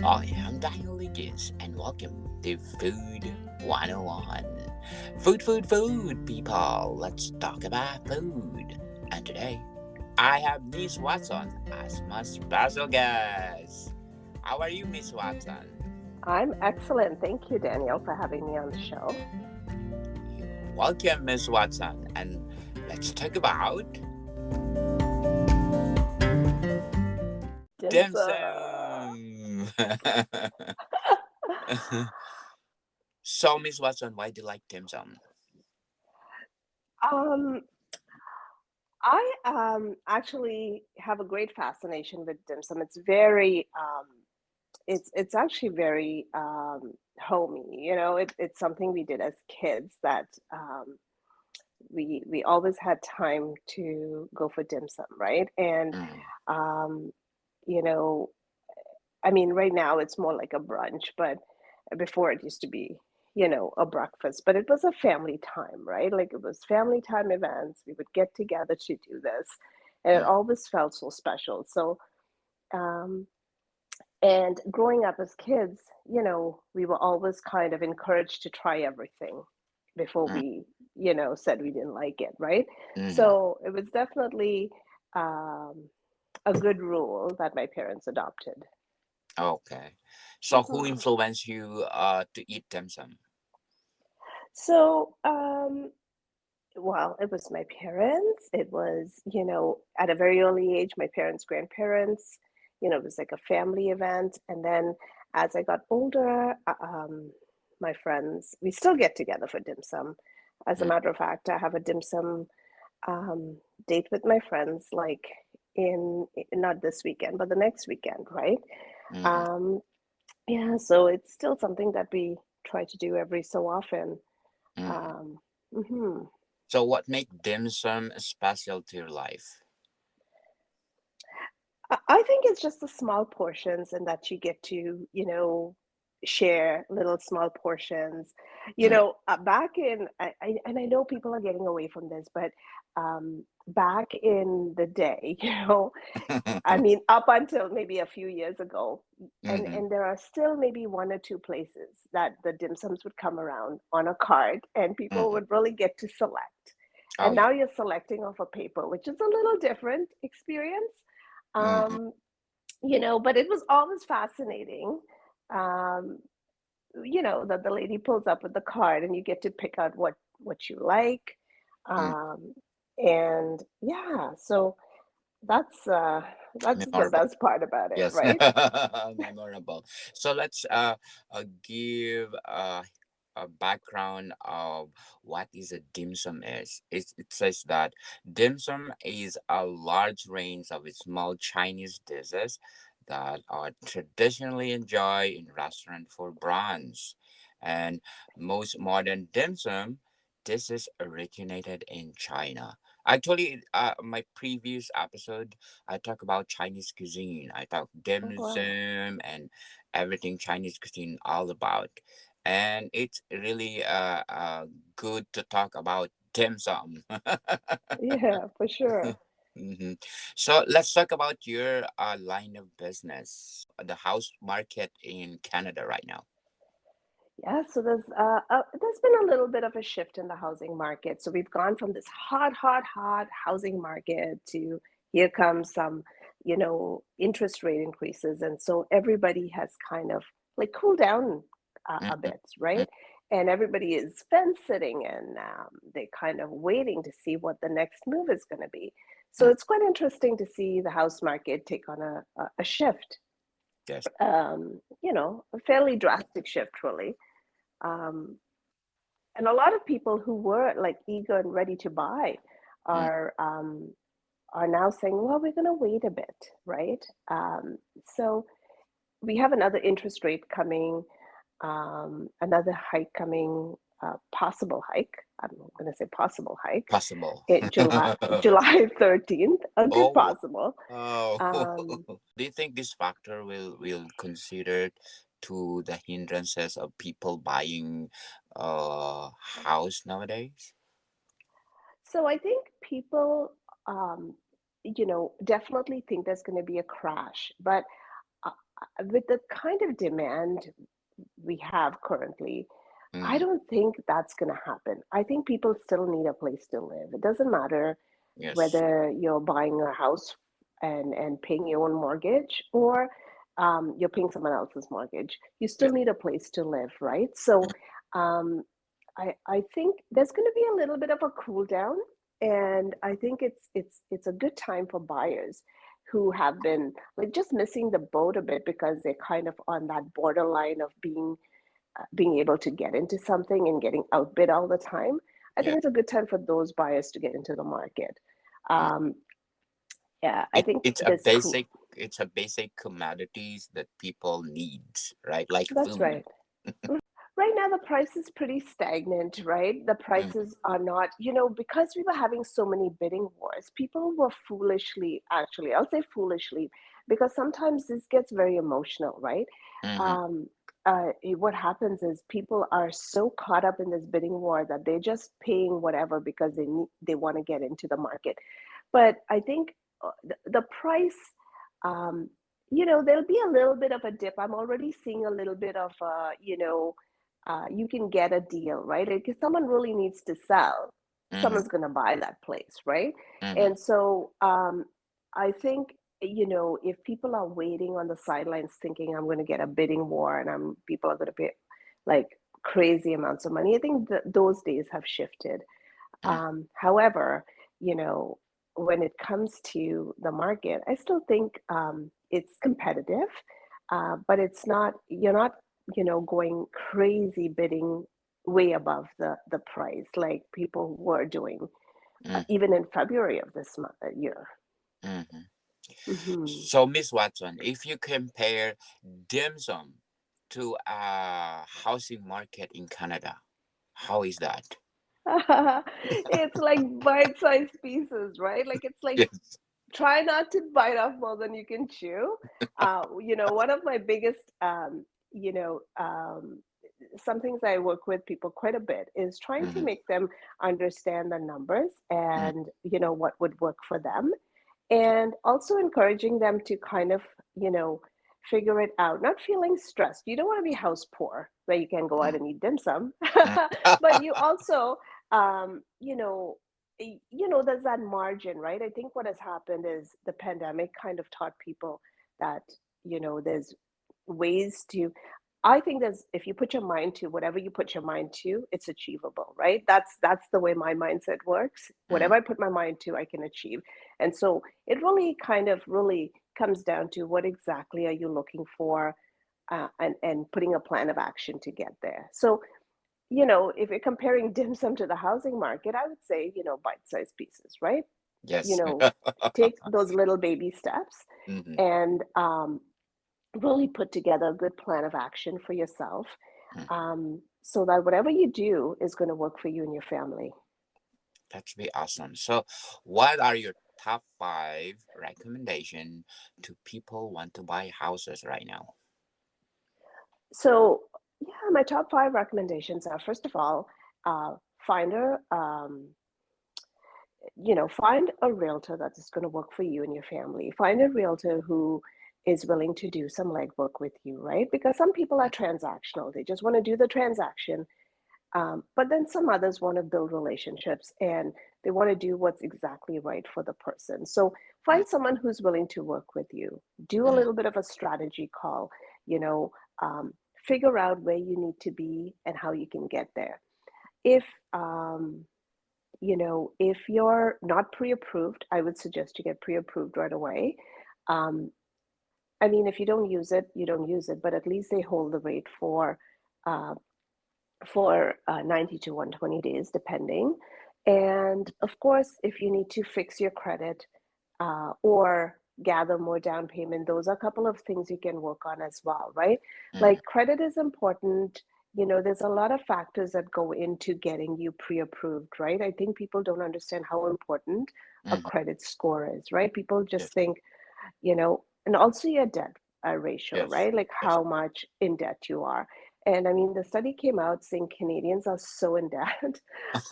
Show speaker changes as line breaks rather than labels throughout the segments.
I am Daniel Legis, and welcome to Food 101. Food, food, food, people. Let's talk about food. And today, I have Miss Watson as my special guest. How are you, Miss Watson?
I'm excellent. Thank you, Danielle, for having me on the show.
You're welcome, Miss Watson. And let's talk about
Dim sum.
Dimsum. So, Miss Watson, why do you like Dimsum?
Um, I actually have a great fascination with dim sum. It's actually very homey. It's something we did as kids that we always had time to go for dim sum, right? And
Mm,
um, you know, I mean, right now it's more like a brunch, but before it used to be, a breakfast. But it was a family time, right? Like it was family time events. We would get together to do this, and it
mm,
always felt so special. Um, and growing up as kids, we were always kind of encouraged to try everything before
mm,
we, said we didn't like it, right?
mm.
So it was definitely um, a good rule that my parents adopted.
Okay. So who
Mhm.
influenced you to eat dim sum?
So, well, it was my parents. It was, at a very early age, my parents' grandparents. It was like a family event. And then as I got older, my friends, we still get together for dim sum. As a
Mm,
matter of fact, I have a dim sum um, date with my friends, like not this weekend, but the next weekend, right?
mm,
Um, yeah, so it's still something that we try to do every so often.
mm.
Um, mhm.
So what make dim sum special to your life?
I think it's just the small portions and that you get to, share little small portions.
Mm,
Back in, and I know people are getting away from this, but back in the day, I mean, up until maybe a few years ago,
mm-hmm.
and there are still maybe one or two places that the dim sums would come around on a card, and people
Mm-hmm.
would really get to select.
Oh
And
yeah.
now you're selecting off a paper, which is a little different experience.
Mm-hmm.
Um, but it was always fascinating. Um, that the lady pulls up with the card, and you get to pick out what you like.
Mm.
Um, and yeah, so that's uh that's the
Memorable.
best part about it,
Yes.
right?
Memorable. So let's give a background of what is a dim sum is. It says that dim sum is a large range of small Chinese dishes that are traditionally enjoyed in restaurant for brunch. And most modern dim sum dishes originated in China. Actually, my previous episode, I talk about Chinese cuisine. I talk
Oh, wow.
Dimsum and everything Chinese cuisine all about. And it's really good to talk about dim sum.
Yeah, for sure.
hmm So let's talk about your line of business, the house market in Canada right now.
Yeah, so there's been a little bit of a shift in the housing market. So we've gone from this hot, hot, hot housing market to here comes some, interest rate increases, and so everybody has kind of like cooled down a
Mm-hmm.
bit, right? And everybody is fence sitting, and they're kind of waiting to see what the next move is going to be. So
Mm-hmm.
it's quite interesting to see the house market take on a shift,
Yes.
a fairly drastic shift, really. Um, and a lot of people who were like eager and ready to buy
Mm-hmm.
are um, are now saying, "Well, we're going to wait a bit, right?" So we have another interest rate coming, another hike coming, possible hike. I'm going to say possible hike
Possible.
in July 13th. A good
Oh,
possible.
oh.
Um,
Do you think this factor will consider to the hindrances of people buying house nowadays?
so I think people, definitely think there's going to be a crash, but uh, with the kind of demand we have currently, I
Mm-hmm.
don't think that's going to happen. I think people still need a place to live. It doesn't matter
Yes.
whether you're buying a house and paying your own mortgage, or you're paying someone else's mortgage. You
Yeah.
still need a place to live, right? So um, I think there's going to be a little bit of a cool down, and I think it's a good time for buyers who have been like just missing the boat a bit because they're kind of on that borderline of being able to get into something and getting outbid all the time. I
Yeah.
think it's a good time for those buyers to get into the market.
Mm.
Um, yeah, I think
It's a
this cool.
basic, it's a basic commodities that people need, right? Like
That's
food.
right. Right now, the price is pretty stagnant, right? The
Mm-hmm.
prices are not, because we were having so many bidding wars, people were foolishly, actually, I'll say foolishly, because sometimes this gets very emotional, right?
Mm-hmm.
Um, what happens is people are so caught up in this bidding war that they're just paying whatever because they want to get into the market. But I think the price, um, there'll be a little bit of a dip. I'm already seeing a little bit of, you can get a deal, right? Like if someone really needs to sell,
Mm-hmm.
someone's going to buy that place, right?
Mm-hmm.
And so I think, if people are waiting on the sidelines thinking I'm going to get a bidding war and people are going to pay like crazy amounts of money, I think those days have shifted.
Mm-hmm.
However, when it comes to the market, I still think it's competitive, but you're not, going crazy bidding way above the price like people were doing even in February of this year.
Mm-hmm.
Hmm.
So, Miss Watson, if you compare Dimsum to a housing market in Canada, how is that?
It's like bite-sized pieces, right? Like it's like
Yes.
try not to bite off more than you can chew. One of my biggest, some things I work with people quite a bit is trying to
Mm-hmm.
make them understand the numbers
Mm-hmm.
and, what would work for them. And also encouraging them to kind of, figure it out, not feeling stressed. You don't want to be house poor where you can go out and eat dim sum, but you also, um, you know, there's that margin, right? I think what has happened is the pandemic kind of taught people that, there's ways to, I think there's, if you put your mind to whatever you put your mind to, it's achievable, right? That's the way my mindset works.
Mm-hmm.
Whatever I put my mind to, I can achieve. And so it really kind of really comes down to what exactly are you looking for, and putting a plan of action to get there. So, if you're comparing dim sum to the housing market, I would say, bite-sized pieces, right? You
Yes.
know, take those little baby steps
Mm-hmm.
and really put together a good plan of action for yourself, so that whatever you do is going to work for you and your family.
That'd be awesome. So, what are your top five recommendation to people want to buy houses right now?
So, yeah, my top five recommendations are, first of all, uh, find a find a realtor that is going to work for you and your family. Find a realtor who is willing to do some legwork with you, right? Because some people are transactional; they just want to do the transaction. But then some others want to build relationships and they want to do what's exactly right for the person. So find someone who's willing to work with you. Do a
Mm-hmm.
little bit of a strategy call, you know, um, figure out where you need to be and how you can get there. If, if you're not pre approved, I would suggest you get pre approved right away. Um, I mean, if you don't use it, you don't use it, but at least they hold the rate uh, for 90 to 120 days, depending. And of course, if you need to fix your credit or gather more down payment, those are a couple of things you can work on as well, right?
Mm-hmm.
Like credit is important. There's a lot of factors that go into getting you pre approved, right? I think people don't understand how important a
Mm-hmm.
credit score is, right? People just
Yes.
think, and also your debt ratio,
Yes.
right? Like
Yes.
how much in debt you are. And I mean, the study came out saying Canadians are so in debt.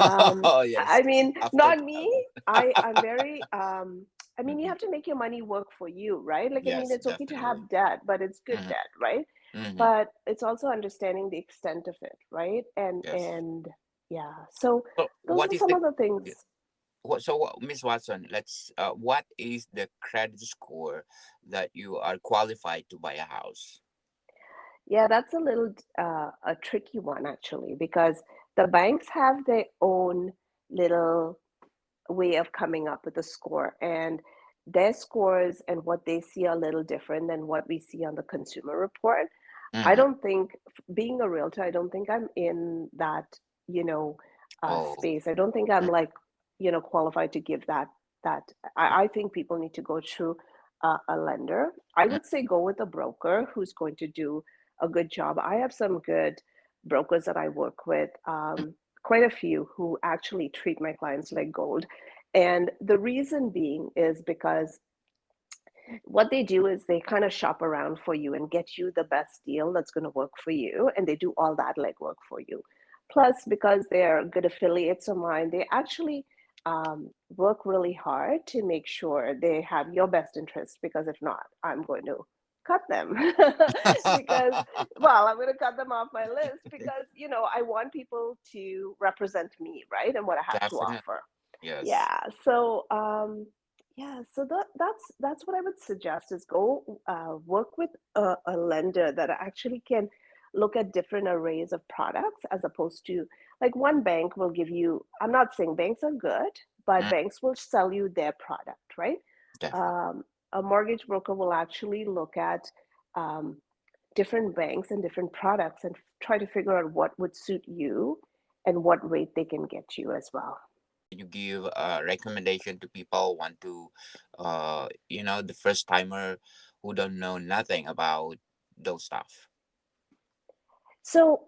Oh, yes.
I mean,
After
not me.
2000.
I'm very, I mean, you
Mm-hmm.
have to make your money work for you, right? Like, I mean,
Yes,
it's okay to
definitely.
have debt, but it's good
Mm-hmm.
debt, right?
Mm-hmm.
But it's also understanding the extent of it, right?
Yes.
Yeah. So
So
those
what
are
is
some
the
of the things.
Miss Watson, let's what is the credit score that you are qualified to buy a house?
Yeah, that's a little a tricky one actually, because the banks have their own little way of coming up with a score, and their scores and what they see are a little different than what we see on the consumer report. I
Mm-hmm.
don't think, being a realtor, I don't think I'm in that, you know,
Oh,
space. I don't think I'm like, qualified to give that. I think people need to go through a lender. I
mm,
would say go with a broker who's going to do a good job. I have some good brokers that I work with,
mm,
quite a few who actually treat my clients like gold. And the reason being is because what they do is they kind of shop around for you and get you the best deal that's going to work for you. And they do all that legwork for you. Plus, because they're good affiliates of mine, they actually work really hard to make sure they have your best interest. Because if not, I'm going to cut them. Because, well, I'm going to cut them off my list because, I want people to represent me, right? And what I have to
definitely.
offer.
Yes.
Yeah. So, yeah, so that's what I would suggest is go work with a lender that actually can look at different arrays of products as opposed to, like, one bank will give you. I'm not saying banks are good, but
Mm,
banks will sell you their product, right?
definitely.
Um, a mortgage broker will actually look at um, different banks and different products and try to figure out what would suit you and what rate they can get you as well.
You give a recommendation to people want to, the first timer who don't know nothing about those stuff.
So,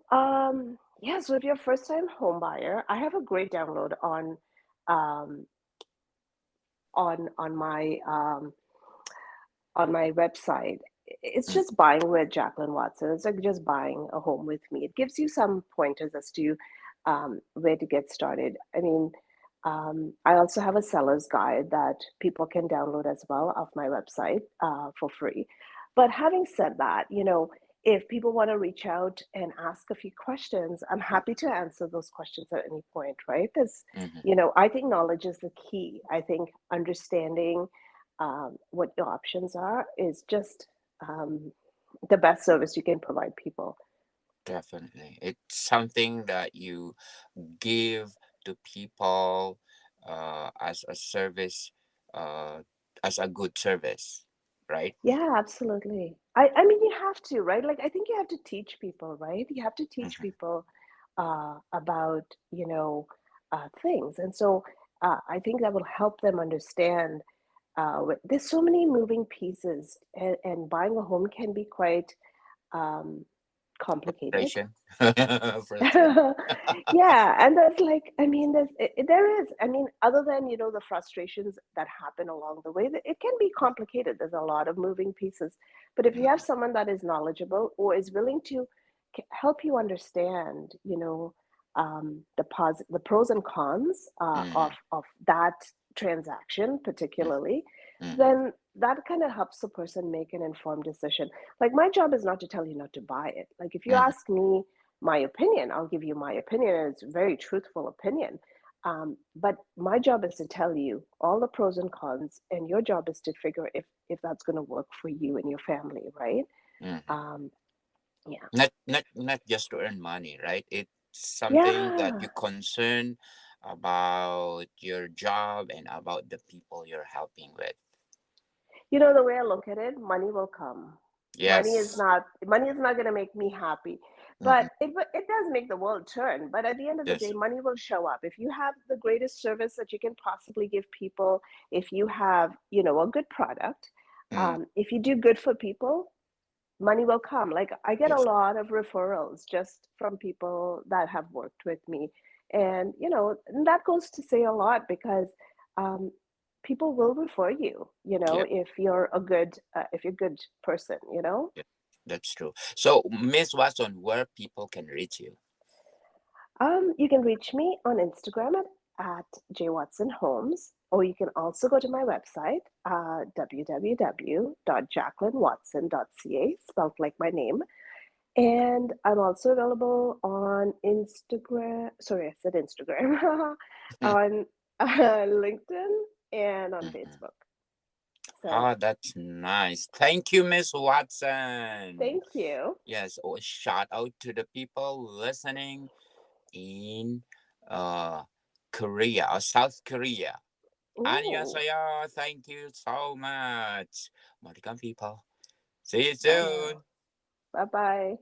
yeah, so if you're a first-time home buyer, I have a great download um, on on my website. It's
Mm,
just buying with Jacqueline Watson. It's like just buying a home with me. It gives you some pointers as to where to get started. I mean, I also have a seller's guide that people can download as well off my website for free. But having said that, if people want to reach out and ask a few questions, I'm happy to answer those questions at any point, right? Because,
mm-hmm.
I think knowledge is the key. I think understanding what your options are is just um, the best service you can provide people.
Definitely. It's something that you give to people as a service, uh, as a good service, right?
Yeah, absolutely. I mean, you have to, right? Like, I think you have to teach people, right? You have to teach
Mm-hmm.
people about, things. And so I think that will help them understand. There's so many moving pieces, and buying a home can be quite um, complicated.
Frustration. Frustration.
Yeah, and there's like, I mean, there is, I mean, other than, the frustrations that happen along the way, it can be complicated. There's a lot of moving pieces. But if you have
Mm-hmm.
someone that is knowledgeable or is willing to help you understand, the pros and cons
Mm-hmm.
of that transaction particularly,
Mm-hmm.
then that kind of helps the person make an informed decision. Like, my job is not to tell you not to buy it. Like, if you
Mm-hmm.
ask me my opinion, I'll give you my opinion, and it's a very truthful opinion. But my job is to tell you all the pros and cons, and your job is to figure if that's going to work for you and your family, right?
Mm-hmm.
Um, yeah,
Not just to earn money, right? It's something that
yeah.
you concern about your job and about the people you're helping with.
The way I look at it, money will come.
Yes.
Money is not going to make me happy, but
Mm-hmm.
it does make the world turn. But at the end of the day,
Yes.
money will show up if you have the greatest service that you can possibly give people. If you have, a good product,
Mm.
if you do good for people, money will come. Like, I get a
Yes.
lot of referrals just from people that have worked with me. And, and that goes to say a lot because um, people will refer you,
Yeah.
if you're a good person,
Yeah. That's true. So, Miss Watson, where people can reach you?
You can reach me on Instagram at jwatson homes. Or you can also go to my website, www.jacquelinewatson.ca, spelled like my name. And I'm also available on Instagram. Sorry, I said Instagram. On LinkedIn and on
Mhm.
Facebook. So
Oh, that's nice. Thank you, Miss Watson.
thank you.
Yes, shout out to the people listening in uh Korea or South Korea.
Ooh,
안녕하세요. Thank you so much. Welcome, people. See you
bye now.
soon.
Bye bye.